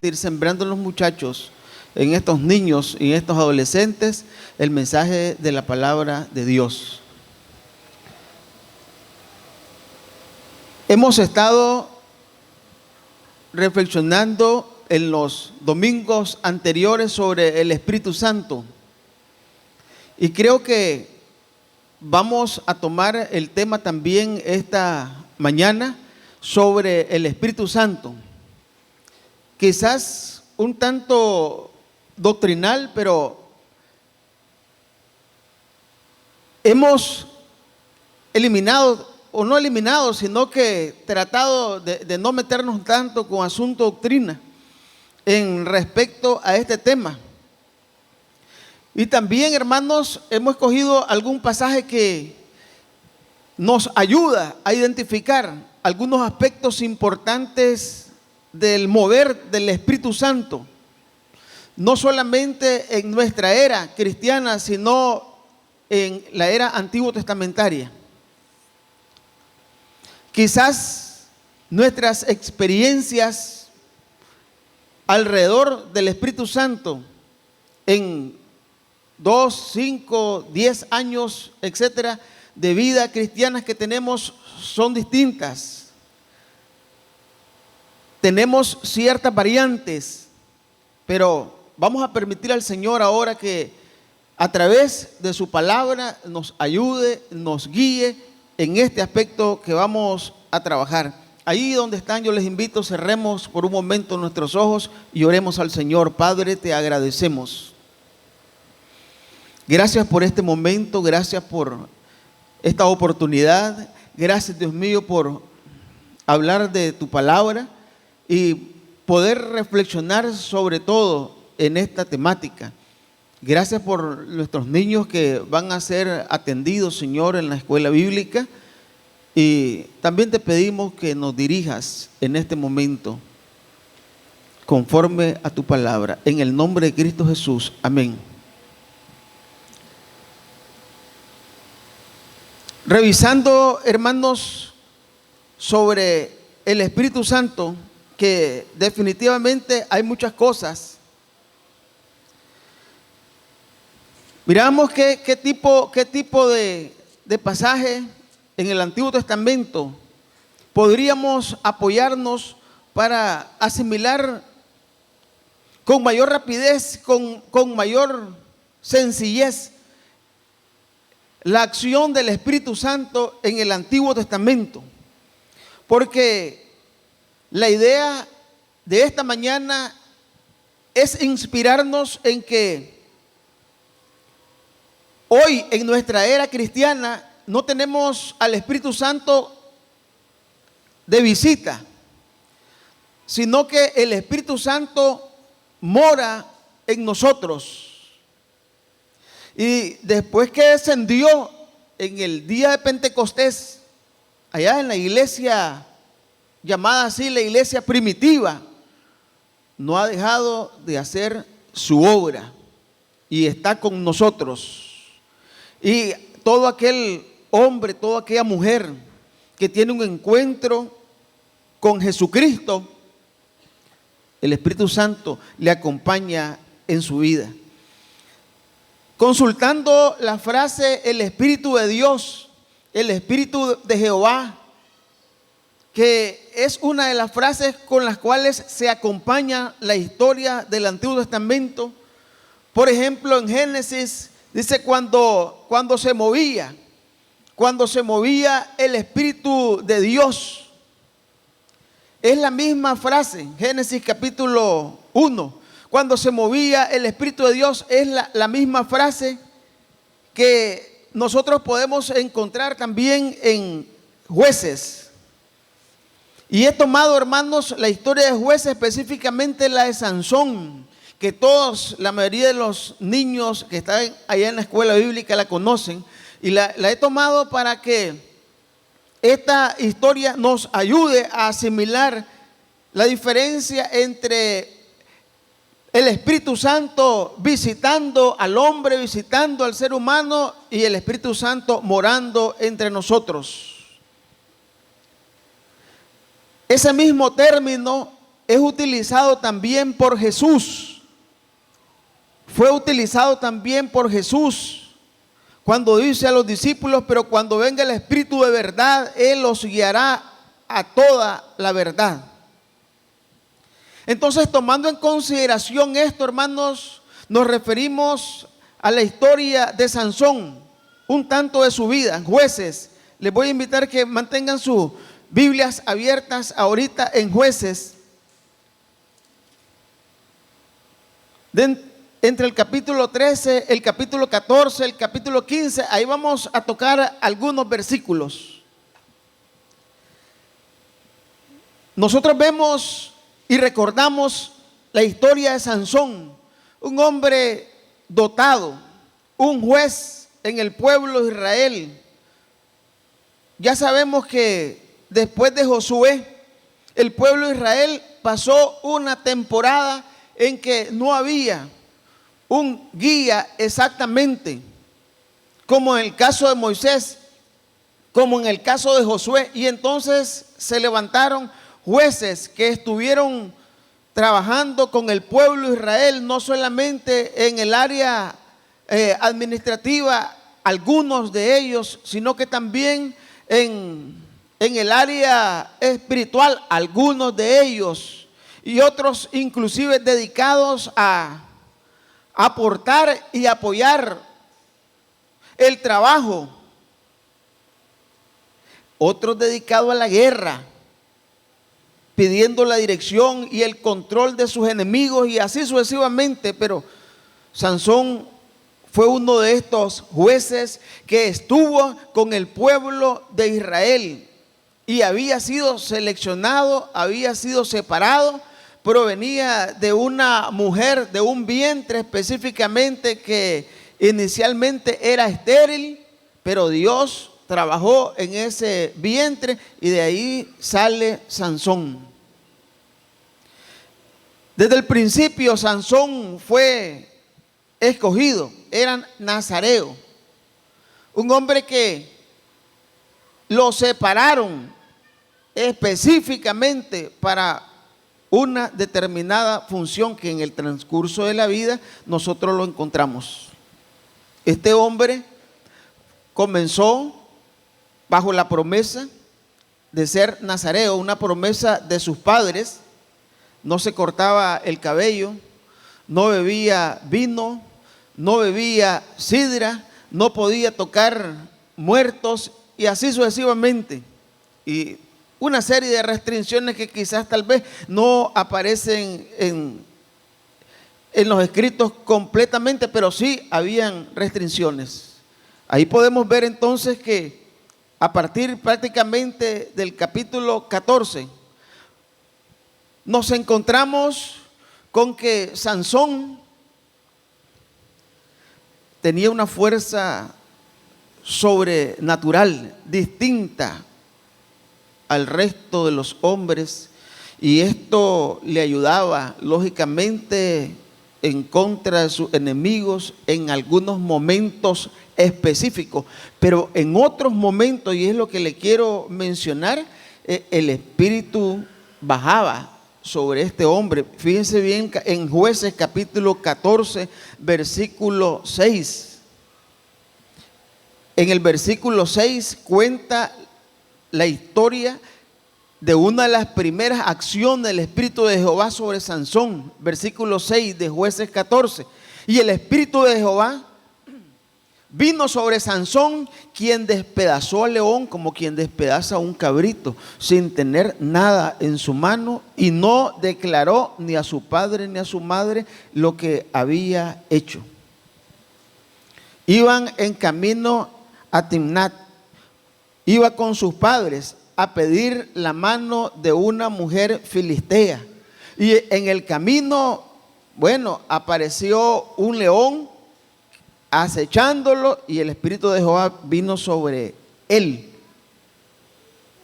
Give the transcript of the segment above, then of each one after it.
ir sembrando en los muchachos, en estos niños y en estos adolescentes, el mensaje de la palabra de Dios. Hemos estado reflexionando en los domingos anteriores sobre el Espíritu Santo y creo que vamos a tomar el tema también esta mañana sobre el Espíritu Santo. Quizás un tanto doctrinal, pero hemos eliminado, o no eliminado, sino que tratado de no meternos tanto con asunto doctrina en respecto a este tema. Y también, hermanos, hemos escogido algún pasaje que nos ayuda a identificar algunos aspectos importantes del mover del Espíritu Santo, no solamente en nuestra era cristiana, sino en la era antiguo testamentaria. Quizás nuestras experiencias alrededor del Espíritu Santo en 2, 5, 10 años, etcétera, de vida cristiana que tenemos son distintas. Tenemos ciertas variantes, pero vamos a permitir al Señor ahora que a través de su palabra nos ayude, nos guíe en este aspecto que vamos a trabajar. Ahí donde están, yo les invito, cerremos por un momento nuestros ojos y oremos al Señor. Padre, te agradecemos. Gracias por este momento, gracias por esta oportunidad. Gracias, Dios mío, por hablar de tu palabra y poder reflexionar sobre todo en esta temática. Gracias por nuestros niños que van a ser atendidos, Señor, en la escuela bíblica. Y también te pedimos que nos dirijas en este momento conforme a tu palabra. En el nombre de Cristo Jesús. Amén. Revisando, hermanos, sobre el Espíritu Santo, que definitivamente hay muchas cosas. Miramos qué tipo de pasaje en el Antiguo Testamento podríamos apoyarnos para asimilar con mayor rapidez, con mayor sencillez la acción del Espíritu Santo en el Antiguo Testamento. Porque la idea de esta mañana es inspirarnos en que hoy en nuestra era cristiana no tenemos al Espíritu Santo de visita, sino que el Espíritu Santo mora en nosotros. Y después que descendió en el día de Pentecostés, allá en la iglesia llamada así, la iglesia primitiva, no ha dejado de hacer su obra y está con nosotros. Y todo aquel hombre, toda aquella mujer que tiene un encuentro con Jesucristo, el Espíritu Santo le acompaña en su vida. Consultando la frase el Espíritu de Dios, el Espíritu de Jehová, que es una de las frases con las cuales se acompaña la historia del Antiguo Testamento. Por ejemplo, en Génesis dice cuando se movía el Espíritu de Dios. Es la misma frase, Génesis capítulo 1. Cuando se movía el Espíritu de Dios es la misma frase que nosotros podemos encontrar también en Jueces. Y he tomado, hermanos, la historia de Jueces, específicamente la de Sansón, que todos, la mayoría de los niños que están allá en la escuela bíblica la conocen. Y la he tomado para que esta historia nos ayude a asimilar la diferencia entre el Espíritu Santo visitando al hombre, visitando al ser humano, y el Espíritu Santo morando entre nosotros. Ese mismo término es utilizado también por Jesús. Fue utilizado también por Jesús cuando dice a los discípulos: pero cuando venga el Espíritu de verdad, Él los guiará a toda la verdad. Entonces, tomando en consideración esto, hermanos, nos referimos a la historia de Sansón, un tanto de su vida. Jueces, les voy a invitar que mantengan sus Biblias abiertas ahorita en Jueces, entre el capítulo 13, el capítulo 14, el capítulo 15, ahí vamos a tocar algunos versículos. Nosotros vemos y recordamos la historia de Sansón, un hombre dotado, un juez en el pueblo de Israel. Ya sabemos que después de Josué, el pueblo de Israel pasó una temporada en que no había un guía exactamente, como en el caso de Moisés, como en el caso de Josué, y entonces se levantaron jueces que estuvieron trabajando con el pueblo de Israel, no solamente en el área administrativa, algunos de ellos, sino que también en el área espiritual, algunos de ellos, y otros inclusive dedicados a aportar y apoyar el trabajo, otros dedicados a la guerra, pidiendo la dirección y el control de sus enemigos, y así sucesivamente. Pero Sansón fue uno de estos jueces que estuvo con el pueblo de Israel y había sido seleccionado, había sido separado. Provenía de una mujer, de un vientre específicamente, que inicialmente era estéril, pero Dios trabajó en ese vientre y de ahí sale Sansón. Desde el principio Sansón fue escogido, era nazareo, un hombre que lo separaron específicamente para una determinada función que en el transcurso de la vida nosotros lo encontramos. Este hombre comenzó bajo la promesa de ser nazareo, una promesa de sus padres. No se cortaba el cabello, no bebía vino, no bebía sidra, no podía tocar muertos y así sucesivamente. Y una serie de restricciones que quizás tal vez no aparecen en los escritos completamente, pero sí habían restricciones. Ahí podemos ver entonces que a partir prácticamente del capítulo 14 nos encontramos con que Sansón tenía una fuerza sobrenatural, distinta al resto de los hombres, y esto le ayudaba lógicamente en contra de sus enemigos en algunos momentos específicos, pero en otros momentos, y es lo que le quiero mencionar, el Espíritu bajaba sobre este hombre. Fíjense bien en Jueces capítulo 14 versículo 6. En el versículo 6 cuenta la historia de una de las primeras acciones del Espíritu de Jehová sobre Sansón. Versículo 6 de Jueces 14. Y el Espíritu de Jehová vino sobre Sansón, quien despedazó al león como quien despedaza a un cabrito, sin tener nada en su mano, y no declaró ni a su padre ni a su madre lo que había hecho. Iban en camino a Timnat, iba con sus padres a pedir la mano de una mujer filistea, y en el camino, bueno, apareció un león acechándolo, y el Espíritu de Jehová vino sobre él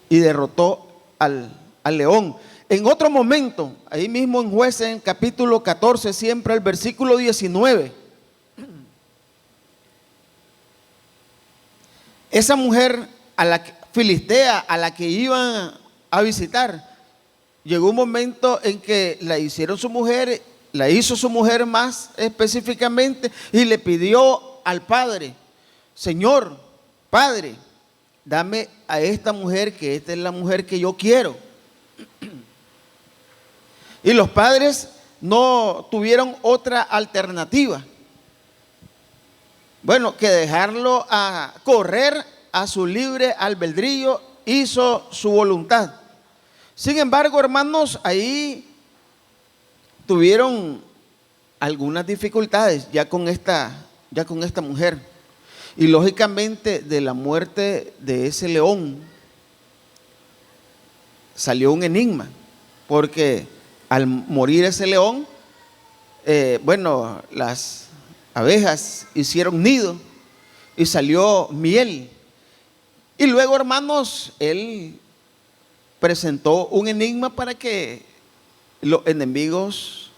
y derrotó al león. En otro momento, ahí mismo en Jueces, en capítulo 14, siempre el versículo 19, esa mujer filistea a la que iban a visitar, llegó un momento en que la hicieron su mujer, la hizo su mujer más específicamente, y le pidió al padre: Señor, padre, dame a esta mujer, que esta es la mujer que yo quiero. Y los padres no tuvieron otra alternativa, bueno, que dejarlo a correr a su libre albedrío, hizo su voluntad. Sin embargo, hermanos, ahí tuvieron algunas dificultades ya con esta mujer. Y lógicamente, de la muerte de ese león salió un enigma, porque al morir ese león, bueno, las abejas hicieron nido y salió miel. Y luego, hermanos, él presentó un enigma para que los enemigos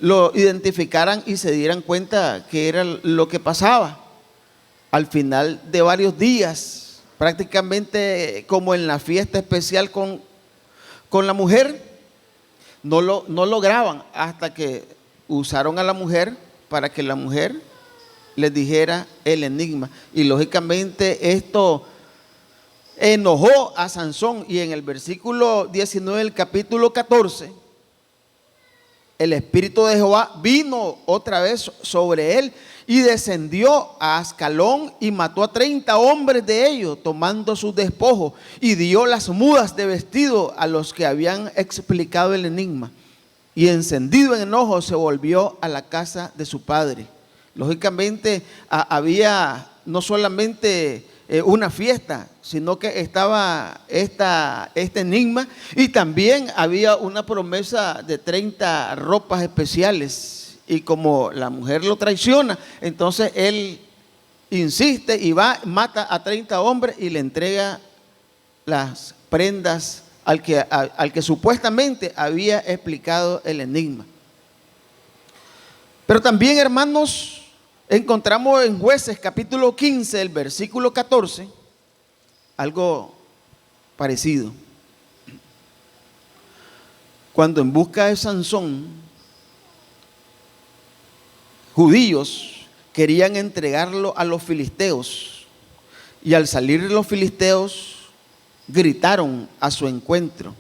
lo identificaran y se dieran cuenta que era lo que pasaba. Al final de varios días, prácticamente como en la fiesta especial con la mujer, no lograban, hasta que usaron a la mujer para que la mujer les dijera el enigma. Y lógicamente esto enojó a Sansón, y en el versículo 19 del capítulo 14, el Espíritu de Jehová vino otra vez sobre él y descendió a Ascalón y mató a 30 hombres de ellos, tomando sus despojos, y dio las mudas de vestido a los que habían explicado el enigma. Y encendido en enojo se volvió a la casa de su padre. Lógicamente había no solamente una fiesta, sino que estaba este enigma, y también había una promesa de 30 ropas especiales. Y como la mujer lo traiciona, entonces él insiste y va, mata a 30 hombres y le entrega las prendas al que supuestamente había explicado el enigma. Pero también, hermanos, encontramos en Jueces capítulo 15, el versículo 14, algo parecido. Cuando en busca de Sansón, judíos querían entregarlo a los filisteos, y al salir los filisteos gritaron a su encuentro.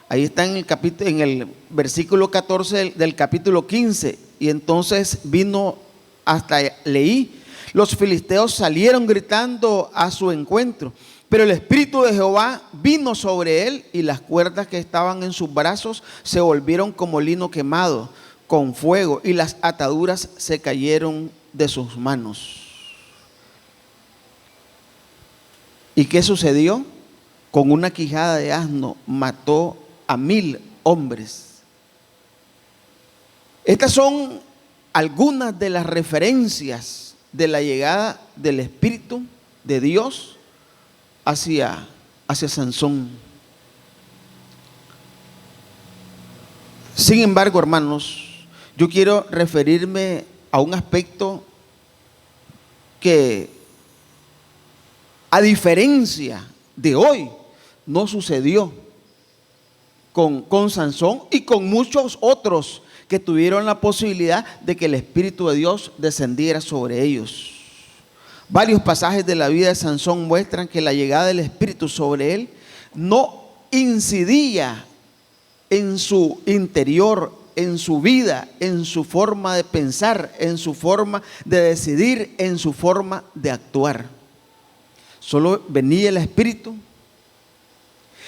Ahí está en el versículo 14 del capítulo 15. Y entonces vino hasta Leí. Los filisteos salieron gritando a su encuentro, pero el Espíritu de Jehová vino sobre él, y las cuerdas que estaban en sus brazos se volvieron como lino quemado con fuego, y las ataduras se cayeron de sus manos. ¿Y qué sucedió? Con una quijada de asno mató a 1000 hombres. Estas son algunas de las referencias de la llegada del Espíritu de Dios hacia Sansón. Sin embargo, hermanos, yo quiero referirme a un aspecto que, a diferencia de hoy, no sucedió con Sansón y con muchos otros que tuvieron la posibilidad de que el Espíritu de Dios descendiera sobre ellos. Varios pasajes de la vida de Sansón muestran que la llegada del Espíritu sobre él no incidía en su interior, en su vida, en su forma de pensar, en su forma de decidir, en su forma de actuar. Solo venía el Espíritu,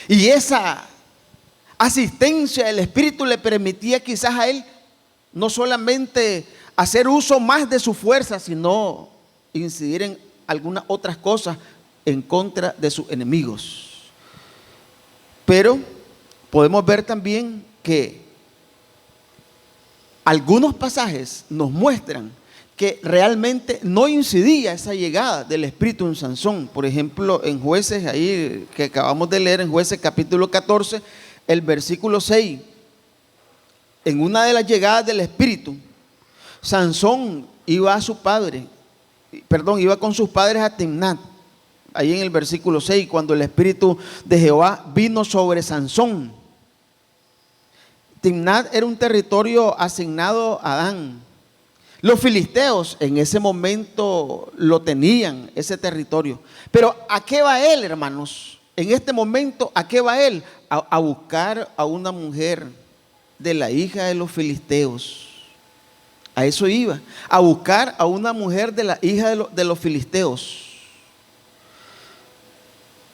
y esa asistencia del Espíritu le permitía quizás a él no solamente hacer uso más de su fuerza, sino incidir en algunas otras cosas en contra de sus enemigos. Pero podemos ver también que algunos pasajes nos muestran que realmente no incidía esa llegada del Espíritu en Sansón. Por ejemplo, en Jueces, ahí que acabamos de leer, en Jueces capítulo 14, el versículo 6, en una de las llegadas del Espíritu, Sansón iba con sus padres a Timnat. Ahí en el versículo 6, cuando el Espíritu de Jehová vino sobre Sansón. Timnat era un territorio asignado a Adán. Los filisteos en ese momento lo tenían, ese territorio. Pero ¿a qué va él, hermanos? En este momento, ¿a qué va él? A buscar a una mujer de la hija de los filisteos. A eso iba, a buscar a una mujer de la hija de los filisteos.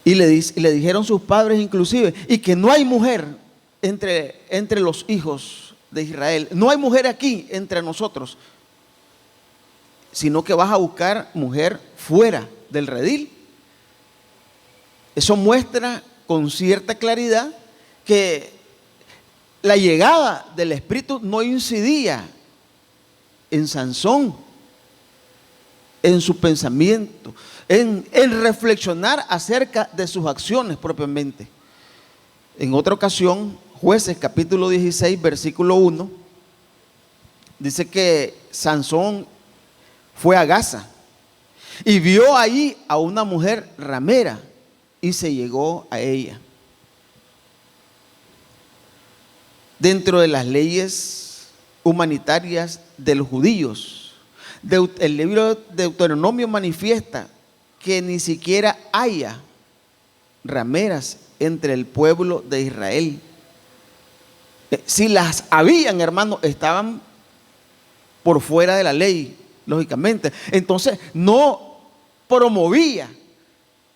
Y le dijeron sus padres inclusive, y que no hay mujer entre los hijos de Israel. No hay mujer aquí entre nosotros, sino que vas a buscar mujer fuera del redil. Eso muestra con cierta claridad que la llegada del Espíritu no incidía en Sansón, en su pensamiento, en reflexionar acerca de sus acciones propiamente. En otra ocasión, Jueces capítulo 16, versículo 1, dice que Sansón fue a Gaza y vio ahí a una mujer ramera y se llegó a ella. Dentro de las leyes humanitarias de los judíos, el libro de Deuteronomio manifiesta que ni siquiera haya rameras entre el pueblo de Israel. Si las habían, hermano, estaban por fuera de la ley, lógicamente. Entonces no promovía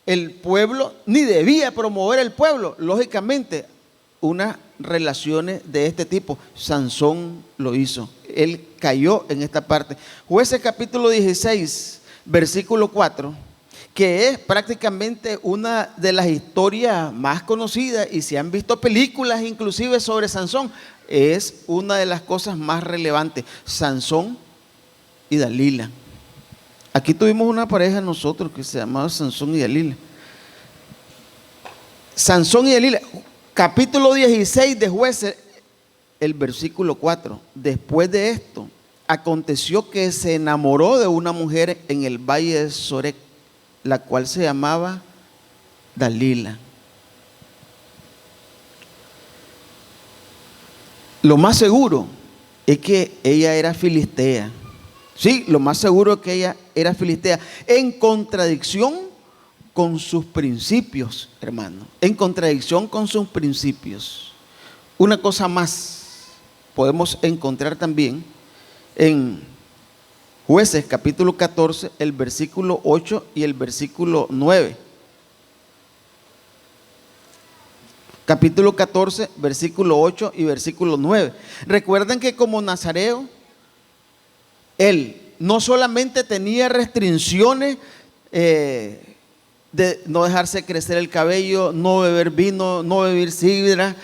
el pueblo, ni debía promover el pueblo, lógicamente, unas relaciones de este tipo. Sansón lo hizo, él cayó en esta parte. Jueces capítulo 16, versículo 4, que es prácticamente una de las historias más conocidas, y se han visto películas inclusive sobre Sansón. Es una de las cosas más relevantes, Sansón y Dalila. Aquí tuvimos una pareja nosotros que se llamaba Sansón y Dalila. Sansón y Dalila, capítulo 16 de Jueces, el versículo 4. Después de esto, aconteció que se enamoró de una mujer en el valle de Sorek, la cual se llamaba Dalila. Lo más seguro es que ella era filistea. Sí, lo más seguro es que ella era filistea, en contradicción con sus principios, hermano. En contradicción con sus principios. Una cosa más podemos encontrar también en Jueces capítulo 14, el versículo 8 y el versículo 9. Capítulo 14, versículo 8 y versículo 9. Recuerden que como nazareo, él no solamente tenía restricciones de no dejarse crecer el cabello, no beber vino, no beber sidra,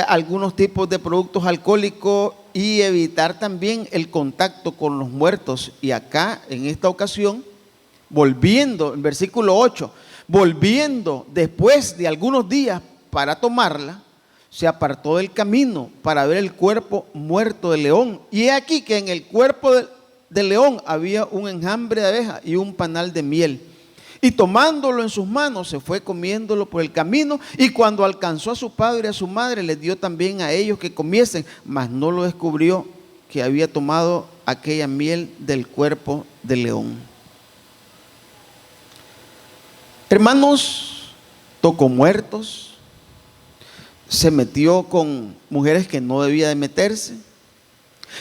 algunos tipos de productos alcohólicos, y evitar también el contacto con los muertos. Y acá, en esta ocasión, volviendo, en versículo 8, volviendo después de algunos días para tomarla, se apartó del camino para ver el cuerpo muerto del león. Y he aquí que en el cuerpo del león había un enjambre de abeja y un panal de miel. Y tomándolo en sus manos, se fue comiéndolo por el camino. Y cuando alcanzó a su padre y a su madre, les dio también a ellos que comiesen. Mas no lo descubrió que había tomado aquella miel del cuerpo del león. Hermanos, tocó muertos, se metió con mujeres que no debía de meterse,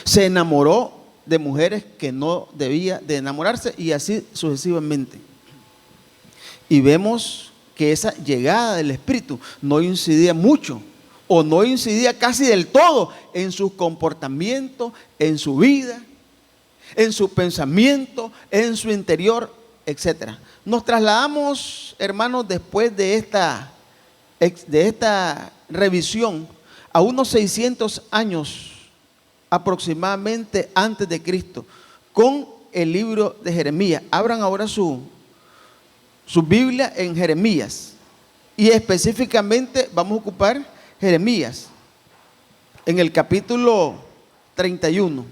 se enamoró de mujeres que no debía de enamorarse, y así sucesivamente. Y vemos que esa llegada del Espíritu no incidía mucho, o no incidía casi del todo en su comportamiento, en su vida, en su pensamiento, en su interior, etc. Nos trasladamos, hermanos, después de esta revisión a unos 600 años aproximadamente antes de Cristo, con el libro de Jeremías. Abran ahora su Biblia en Jeremías, y específicamente vamos a ocupar Jeremías en el capítulo 31.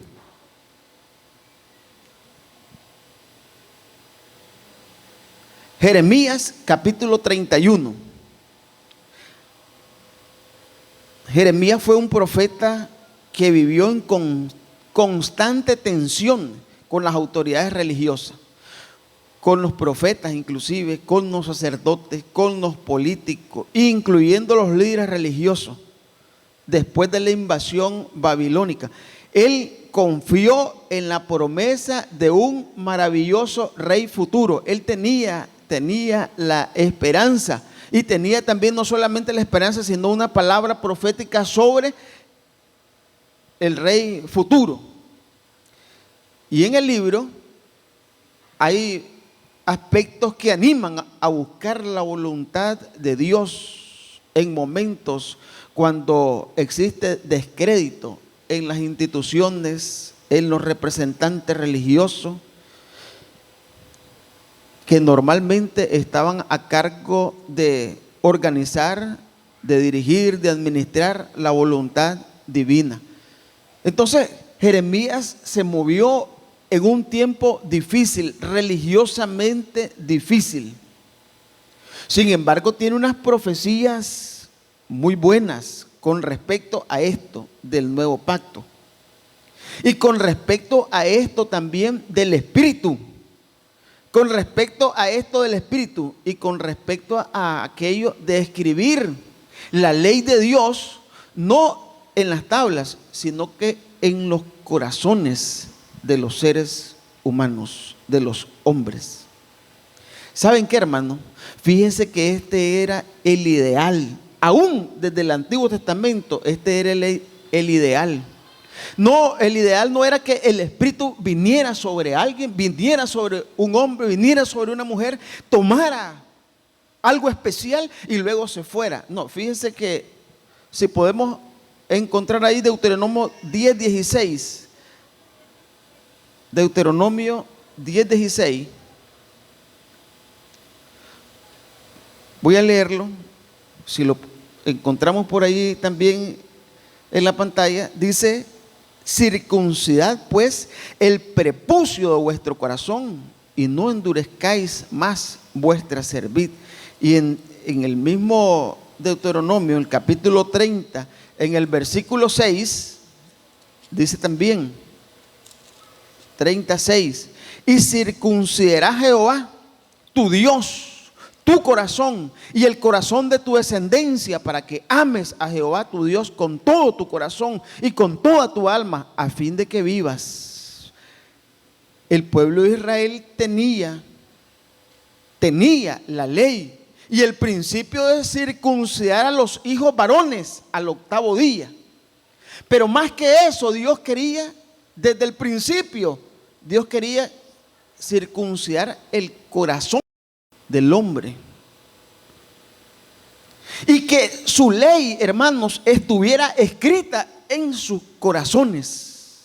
Jeremías capítulo 31. Jeremías fue un profeta que vivió en constante tensión con las autoridades religiosas, con los profetas inclusive, con los sacerdotes, con los políticos, incluyendo los líderes religiosos, después de la invasión babilónica. Él confió en la promesa de un maravilloso rey futuro. Él tenía la esperanza, y tenía también no solamente la esperanza, sino una palabra profética sobre el rey futuro. Y en el libro hay aspectos que animan a buscar la voluntad de Dios en momentos cuando existe descrédito en las instituciones, en los representantes religiosos, que normalmente estaban a cargo de organizar, de dirigir, de administrar la voluntad divina. Entonces, Jeremías se movió en un tiempo difícil, religiosamente difícil. Sin embargo, tiene unas profecías muy buenas con respecto a esto del nuevo pacto. Y con respecto a esto también del Espíritu. Con respecto a esto del Espíritu y con respecto a aquello de escribir la ley de Dios, no en las tablas, sino que en los corazones de los seres humanos, de los hombres. ¿Saben qué, hermano? Fíjense que este era el ideal. Aún desde el Antiguo Testamento, este era el ideal. No, el ideal no era que el Espíritu viniera sobre alguien, viniera sobre un hombre, viniera sobre una mujer, tomara algo especial y luego se fuera. No, fíjense que si podemos encontrar ahí Deuteronomio 10:16, Deuteronomio 10:16, voy a leerlo, si lo encontramos por ahí también en la pantalla, dice: circuncidad pues el prepucio de vuestro corazón y no endurezcáis más vuestra cerviz. Y en el mismo Deuteronomio, en el capítulo 30, en el versículo 6, dice también, 36, y circuncidará Jehová tu Dios tu corazón y el corazón de tu descendencia, para que ames a Jehová tu Dios con todo tu corazón y con toda tu alma, a fin de que vivas. El pueblo de Israel tenía la ley y el principio de circuncidar a los hijos varones al 8º día. Pero más que eso, Dios quería, desde el principio, Dios quería circuncidar el corazón del hombre, y que su ley, hermanos, estuviera escrita en sus corazones.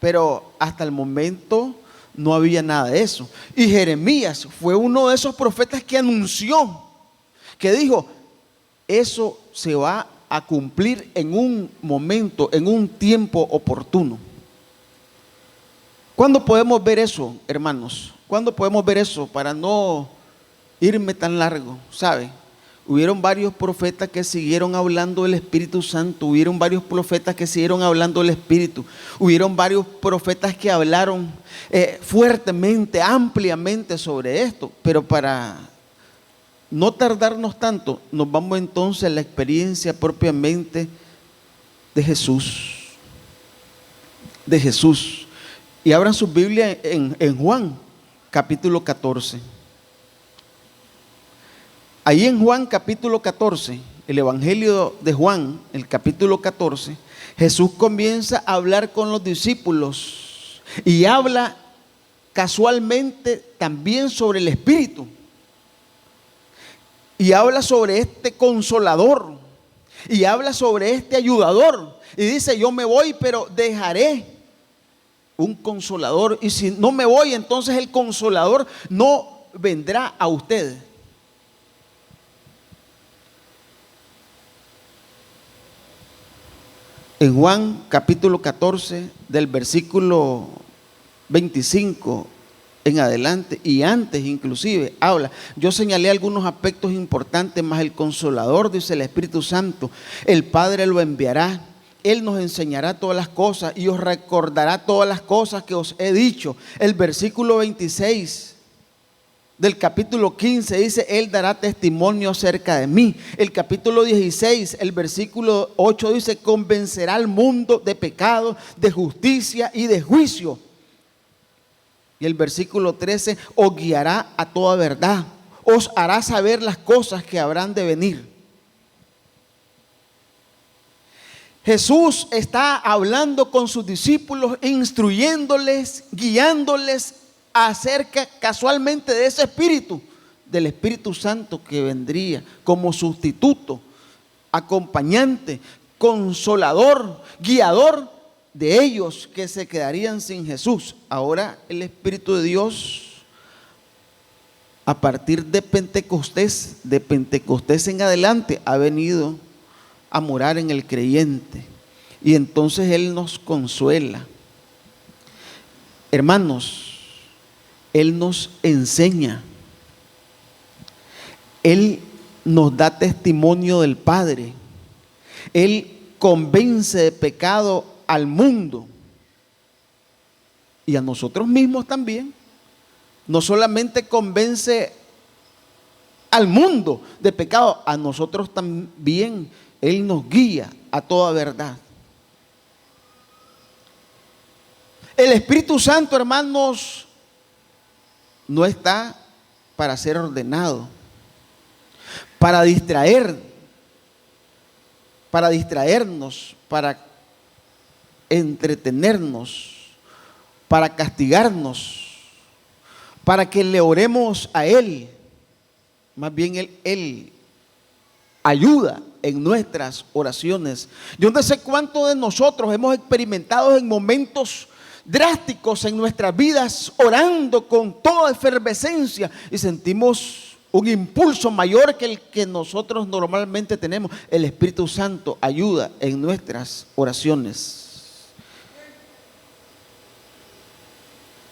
Pero hasta el momento no había nada de eso. Y Jeremías fue uno de esos profetas que anunció, que dijo: eso se va a cumplir en un momento, en un tiempo oportuno. ¿Cuándo podemos ver eso, hermanos? ¿Cuándo podemos ver eso? Para no irme tan largo, ¿sabe? Hubieron varios profetas que siguieron hablando del Espíritu Santo. Hubieron varios profetas que siguieron hablando del Espíritu. Hubieron varios profetas que hablaron fuertemente, ampliamente sobre esto. Pero para no tardarnos tanto, nos vamos entonces a la experiencia propiamente de Jesús. De Jesús. Y abran su Biblia en Juan, capítulo 14. Ahí en Juan capítulo 14, el Evangelio de Juan, el capítulo 14, Jesús comienza a hablar con los discípulos y habla casualmente también sobre el Espíritu. Y habla sobre este consolador, y habla sobre este ayudador. Y dice: yo me voy, pero dejaré un consolador. Y si no me voy, entonces el consolador no vendrá a ustedes. En Juan capítulo 14, del versículo 25 en adelante y antes inclusive, habla: yo señalé algunos aspectos importantes, más el consolador, dice el Espíritu Santo, el Padre lo enviará. Él nos enseñará todas las cosas y os recordará todas las cosas que os he dicho. El versículo 26 del capítulo 15 dice: Él dará testimonio acerca de mí. El capítulo 16, el versículo 8 dice: convencerá al mundo de pecado, de justicia y de juicio. Y el versículo 13: os guiará a toda verdad, os hará saber las cosas que habrán de venir. Jesús está hablando con sus discípulos, instruyéndoles, guiándoles acerca casualmente de ese Espíritu, del Espíritu Santo que vendría como sustituto, acompañante, consolador, guiador de ellos que se quedarían sin Jesús. Ahora el Espíritu de Dios, a partir de Pentecostés en adelante, ha venido a morar en el creyente, y entonces Él nos consuela. Hermanos, Él nos enseña, Él nos da testimonio del Padre, Él convence de pecado al mundo y a nosotros mismos también. No solamente convence al mundo de pecado, a nosotros también Él nos guía a toda verdad. El Espíritu Santo, hermanos, no está para ser ordenado, para distraernos, para entretenernos, para castigarnos, para que le oremos a Él. Más bien Él ayuda en nuestras oraciones. Yo no sé cuántos de nosotros hemos experimentado en momentos drásticos en nuestras vidas, orando con toda efervescencia, y sentimos un impulso mayor que el que nosotros normalmente tenemos. El Espíritu Santo ayuda en nuestras oraciones.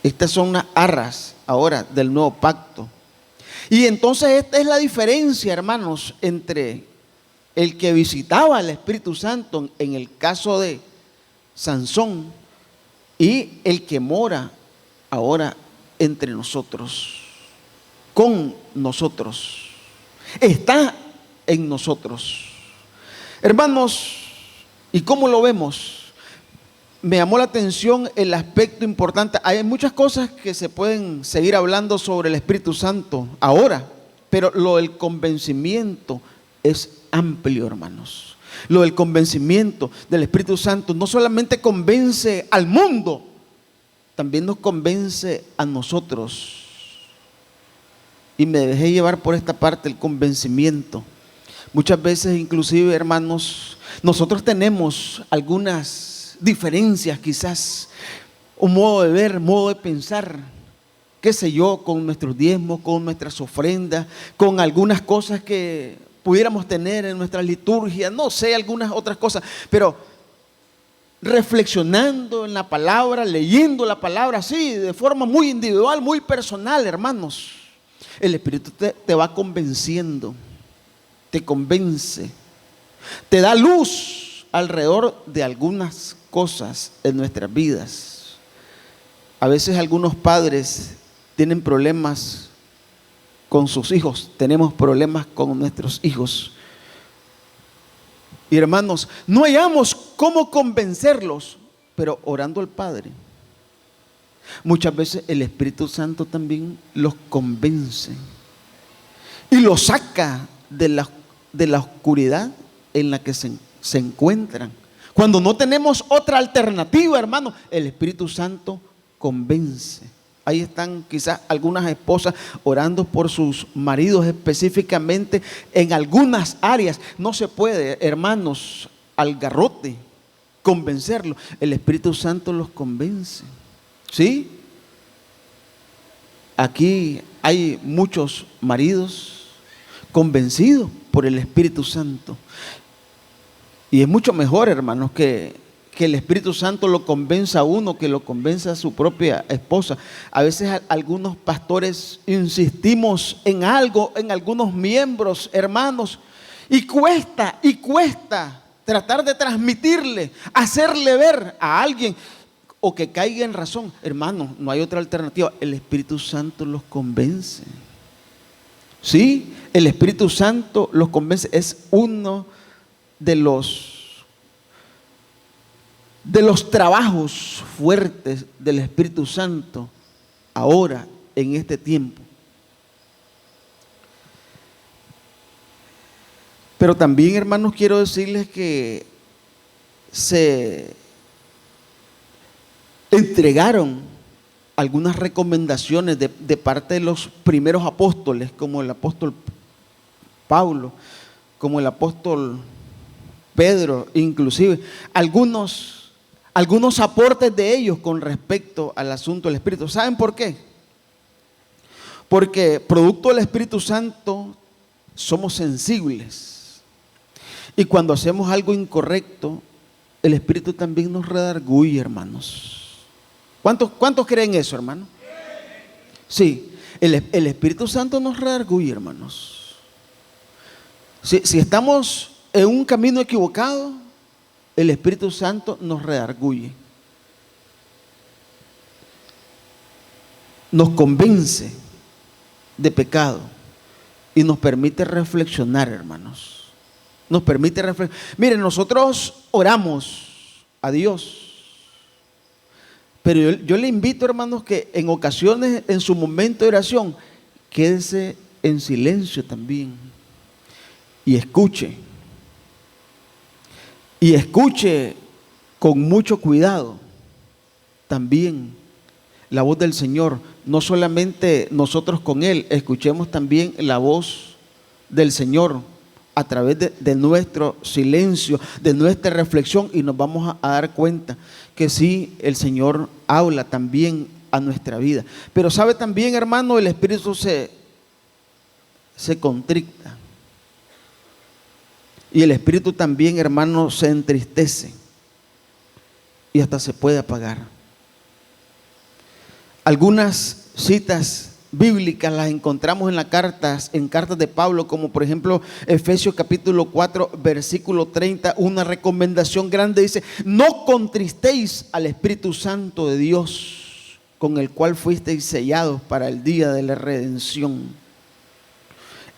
Estas son las arras ahora del nuevo pacto. Y entonces esta es la diferencia, hermanos, entre el que visitaba al Espíritu Santo en el caso de Sansón y el que mora ahora entre nosotros, con nosotros, está en nosotros. Hermanos, ¿y cómo lo vemos? Me llamó la atención el aspecto importante. Hay muchas cosas que se pueden seguir hablando sobre el Espíritu Santo ahora, pero lo del convencimiento es amplio, hermanos. Lo del convencimiento del Espíritu Santo no solamente convence al mundo, también nos convence a nosotros. Y me dejé llevar por esta parte, el convencimiento. Muchas veces, inclusive, hermanos, nosotros tenemos algunas diferencias, quizás un modo de ver, modo de pensar, qué sé yo, con nuestros diezmos, con nuestras ofrendas, con algunas cosas que pudiéramos tener en nuestra liturgia, no sé, algunas otras cosas, pero reflexionando en la palabra, leyendo la palabra así, de forma muy individual, muy personal, hermanos, el Espíritu te va convenciendo, te convence, te da luz alrededor de algunas cosas en nuestras vidas. A veces algunos padres tienen problemas con sus hijos, tenemos problemas con nuestros hijos. Y hermanos, no hallamos cómo convencerlos, pero orando al Padre. Muchas veces el Espíritu Santo también los convence y los saca de la oscuridad en la que se encuentran. Cuando no tenemos otra alternativa, hermano, el Espíritu Santo convence. Ahí están quizás algunas esposas orando por sus maridos específicamente en algunas áreas. No se puede, hermanos, al garrote convencerlo. El Espíritu Santo los convence. ¿Sí? Aquí hay muchos maridos convencidos por el Espíritu Santo. Y es mucho mejor, hermanos, que el Espíritu Santo lo convenza a uno, que lo convenza a su propia esposa. A veces algunos pastores insistimos en algo, en algunos miembros, hermanos, y cuesta tratar de transmitirle, hacerle ver a alguien o que caiga en razón. Hermano, no hay otra alternativa. El Espíritu Santo los convence. Sí, el Espíritu Santo los convence. Es uno de los trabajos fuertes del Espíritu Santo ahora, en este tiempo. Pero también, hermanos, quiero decirles que se entregaron algunas recomendaciones de parte de los primeros apóstoles, como el apóstol Pablo, como el apóstol Pedro, inclusive algunos aportes de ellos con respecto al asunto del Espíritu. ¿Saben por qué? Porque producto del Espíritu Santo somos sensibles. Y cuando hacemos algo incorrecto, el Espíritu también nos redarguye, hermanos. ¿Cuántos creen eso, hermano? Sí, el Espíritu Santo nos redarguye, hermanos. Si estamos en un camino equivocado, el Espíritu Santo nos redarguye. Nos convence de pecado y nos permite reflexionar, hermanos. Nos permite reflexionar. Miren, nosotros oramos a Dios, pero yo le invito, hermanos, que en ocasiones, en su momento de oración, quédese en silencio también y escuche. Y escuche con mucho cuidado también la voz del Señor. No solamente nosotros con Él, escuchemos también la voz del Señor a través de nuestro silencio, de nuestra reflexión, y nos vamos a dar cuenta que sí, el Señor habla también a nuestra vida. Pero sabe también, hermano, el Espíritu se contricta. Y el Espíritu también, hermano, se entristece y hasta se puede apagar. Algunas citas bíblicas las encontramos en cartas de Pablo, como por ejemplo Efesios capítulo 4, versículo 30, una recomendación grande dice: no contristéis al Espíritu Santo de Dios, con el cual fuisteis sellados para el día de la redención.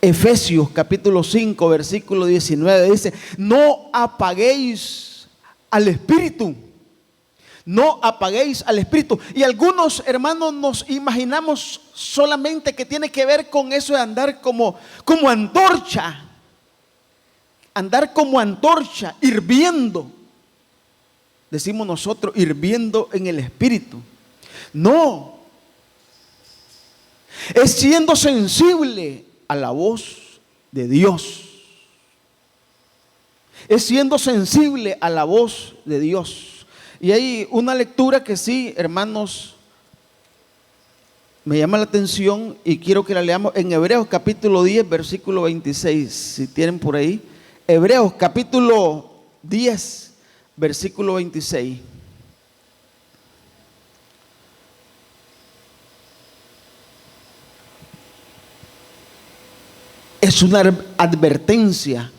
Efesios capítulo 5, versículo 19 dice: no apaguéis al Espíritu. No apaguéis al Espíritu. Y algunos, hermanos, nos imaginamos solamente que tiene que ver con eso de andar como antorcha. Andar como antorcha, hirviendo. Decimos nosotros, hirviendo en el Espíritu. No. Es siendo sensible a la voz de Dios. Es siendo sensible a la voz de Dios. Y hay una lectura que sí, hermanos, me llama la atención y quiero que la leamos en Hebreos capítulo 10, versículo 26, si tienen por ahí. Hebreos capítulo 10, versículo 26. Es una advertencia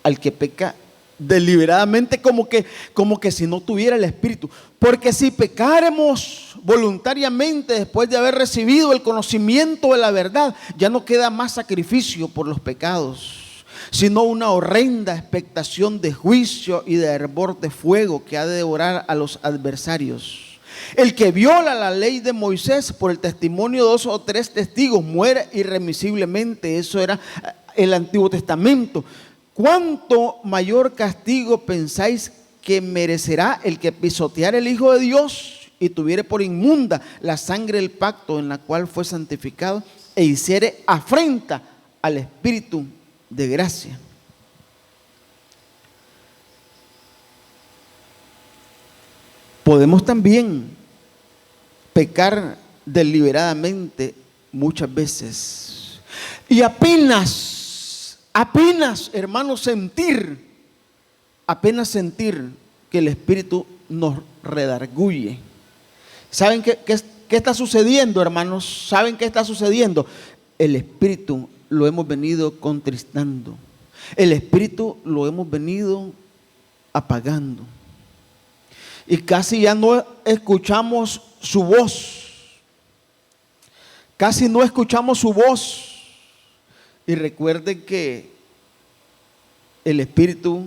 al que peca deliberadamente, como que si no tuviera el Espíritu. Porque si pecáremos voluntariamente después de haber recibido el conocimiento de la verdad, ya no queda más sacrificio por los pecados, sino una horrenda expectación de juicio y de hervor de fuego que ha de devorar a los adversarios. El que viola la ley de Moisés por el testimonio de 2 o 3 testigos muere irremisiblemente. Eso era el Antiguo Testamento. ¿Cuánto mayor castigo pensáis que merecerá el que pisoteare el Hijo de Dios y tuviere por inmunda la sangre del pacto en la cual fue santificado e hiciere afrenta al Espíritu de gracia? Podemos también pecar deliberadamente muchas veces y apenas, hermanos, apenas sentir que el Espíritu nos redarguye. ¿Saben qué está sucediendo, hermanos? ¿Saben qué está sucediendo? El Espíritu lo hemos venido contristando. El Espíritu lo hemos venido apagando. Y casi ya no escuchamos su voz. Casi no escuchamos su voz. Y recuerden que el Espíritu,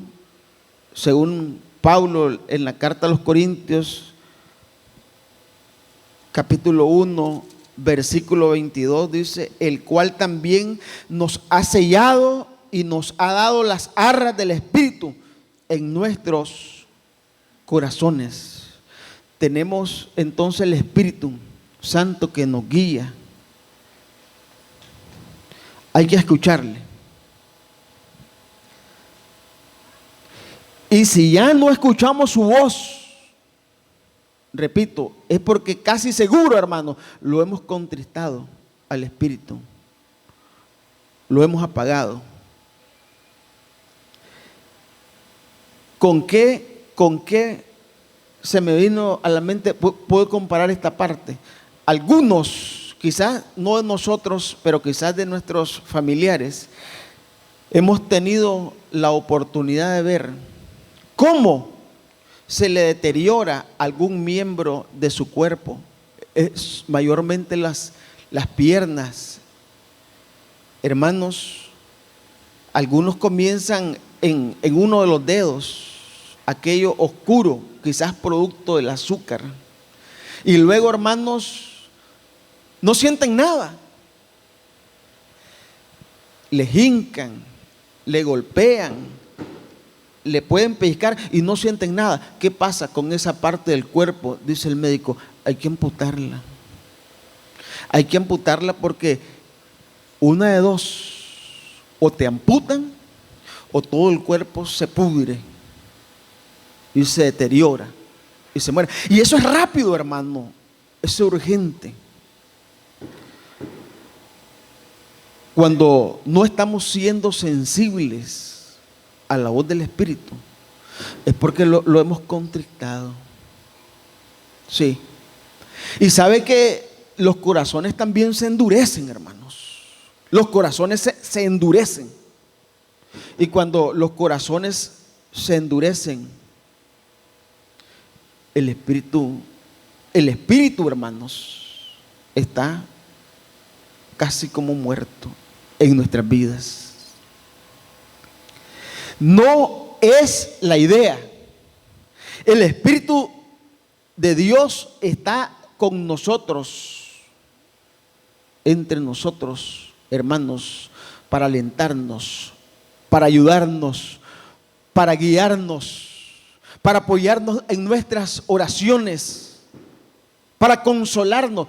según Pablo en la carta a los Corintios, capítulo 1, versículo 22, dice: el cual también nos ha sellado y nos ha dado las arras del Espíritu en nuestros corazones. Tenemos entonces el Espíritu Santo que nos guía. Hay que escucharle. Y si ya no escuchamos su voz, repito, es porque casi seguro, hermano, lo hemos contristado al Espíritu. Lo hemos apagado. ¿Con qué se me vino a la mente? Puedo comparar esta parte. Algunos, quizás no de nosotros, pero quizás de nuestros familiares, hemos tenido la oportunidad de ver cómo se le deteriora algún miembro de su cuerpo, mayormente las piernas. Hermanos, algunos comienzan en uno de los dedos, aquello oscuro, quizás producto del azúcar. Y luego, hermanos, no sienten nada. Le hincan, le golpean, le pueden pellizcar y no sienten nada. ¿Qué pasa con esa parte del cuerpo? Dice el médico: hay que amputarla. Hay que amputarla porque una de dos: o te amputan o todo el cuerpo se pudre y se deteriora y se muere. Y eso es rápido, hermano. Eso es urgente. Cuando no estamos siendo sensibles a la voz del Espíritu, es porque lo hemos contristado. Sí. Y sabe que los corazones también se endurecen, hermanos. Los corazones se endurecen. Y cuando los corazones se endurecen, el espíritu, hermanos, está casi como muerto en nuestras vidas. No es la idea. El Espíritu de Dios está con nosotros, entre nosotros, hermanos, para alentarnos, para ayudarnos, para guiarnos, para apoyarnos en nuestras oraciones, para consolarnos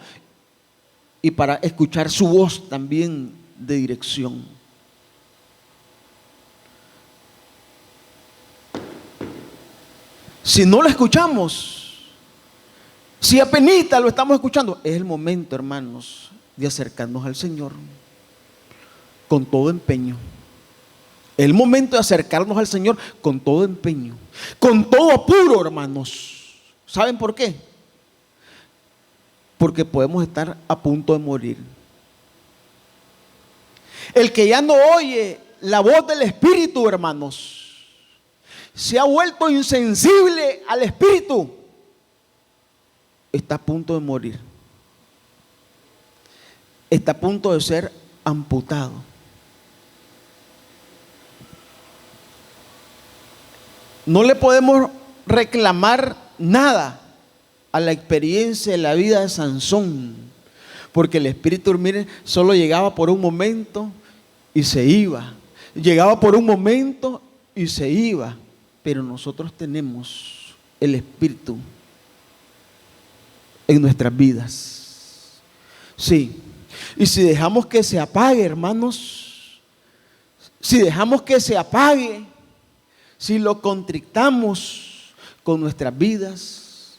y para escuchar su voz también de dirección. Si no lo escuchamos, si apenita lo estamos escuchando, es el momento, hermanos, de acercarnos al Señor con todo empeño. Es el momento de acercarnos al Señor con todo empeño, con todo apuro, hermanos. ¿Saben por qué? Porque podemos estar a punto de morir. El que ya no oye la voz del Espíritu, hermanos, se ha vuelto insensible al Espíritu, está a punto de morir. Está a punto de ser amputado. No le podemos reclamar nada a la experiencia de la vida de Sansón, porque el Espíritu, miren, solo llegaba por un momento y se iba. Llegaba por un momento y se iba. Pero nosotros tenemos el Espíritu en nuestras vidas. Sí. Y si dejamos que se apague, hermanos, si dejamos que se apague, si lo contristamos con nuestras vidas,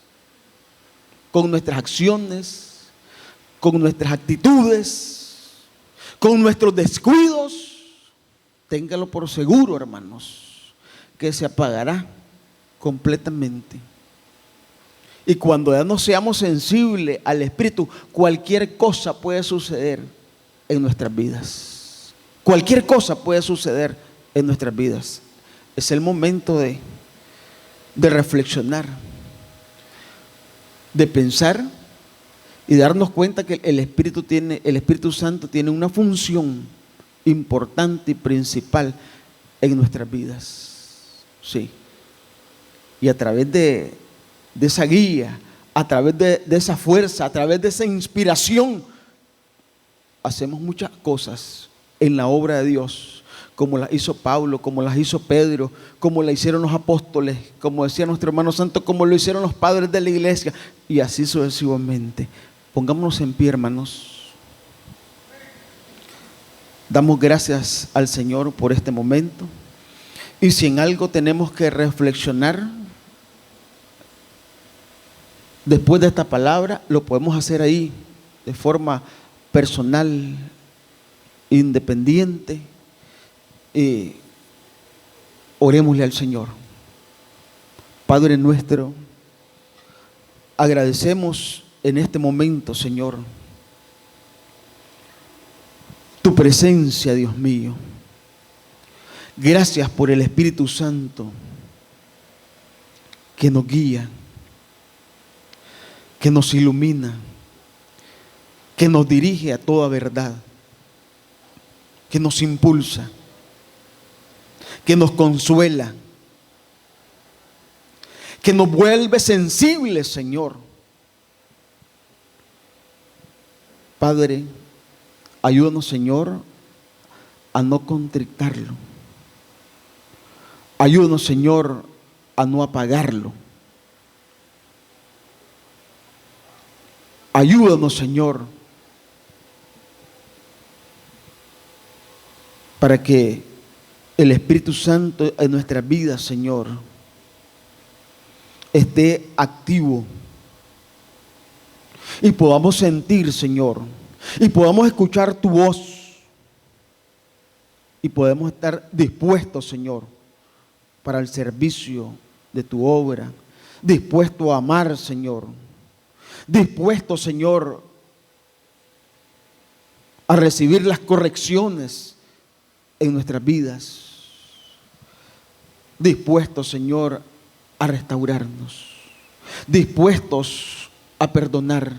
con nuestras acciones, con nuestras actitudes, con nuestros descuidos, téngalo por seguro, hermanos, que se apagará completamente. Y cuando ya no seamos sensibles al Espíritu, cualquier cosa puede suceder en nuestras vidas. Cualquier cosa puede suceder en nuestras vidas. Es el momento de de reflexionar, de pensar y darnos cuenta que el Espíritu Santo tiene una función importante y principal en nuestras vidas. Sí. Y a través de esa guía, a través de esa fuerza, a través de esa inspiración, hacemos muchas cosas en la obra de Dios, como las hizo Pablo, como las hizo Pedro, como la hicieron los apóstoles, como decía nuestro hermano santo, como lo hicieron los padres de la iglesia, y así sucesivamente. Pongámonos en pie, hermanos. Damos gracias al Señor por este momento. Y si en algo tenemos que reflexionar después de esta palabra, lo podemos hacer ahí, de forma personal, independiente. Orémosle al Señor. Padre nuestro, agradecemos en este momento, Señor, tu presencia, Dios mío. Gracias por el Espíritu Santo que nos guía, que nos ilumina, que nos dirige a toda verdad, que nos impulsa, que nos consuela, que nos vuelve sensibles, Señor. Padre, ayúdanos, Señor, a no contrictarlo. Ayúdanos, Señor, a no apagarlo. Ayúdanos, Señor, para que el Espíritu Santo en nuestras vidas, Señor, esté activo y podamos sentir, Señor, y podamos escuchar tu voz y podemos estar dispuestos, Señor, para el servicio de tu obra, dispuesto a amar, Señor, dispuesto, Señor, a recibir las correcciones en nuestras vidas, dispuestos, Señor, a restaurarnos, dispuestos a perdonar,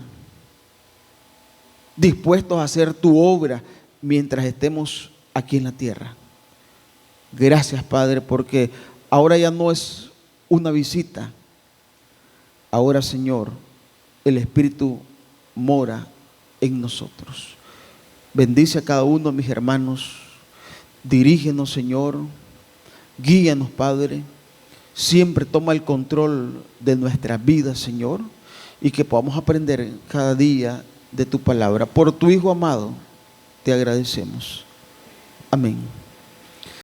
dispuestos a hacer tu obra mientras estemos aquí en la tierra. Gracias, Padre, porque ahora ya no es una visita. Ahora, Señor, el Espíritu mora en nosotros. Bendice a cada uno de mis hermanos. Dirígenos, Señor. Guíanos, Padre. Siempre toma el control de nuestras vidas, Señor, y que podamos aprender cada día de tu palabra. Por tu Hijo amado, te agradecemos. Amén.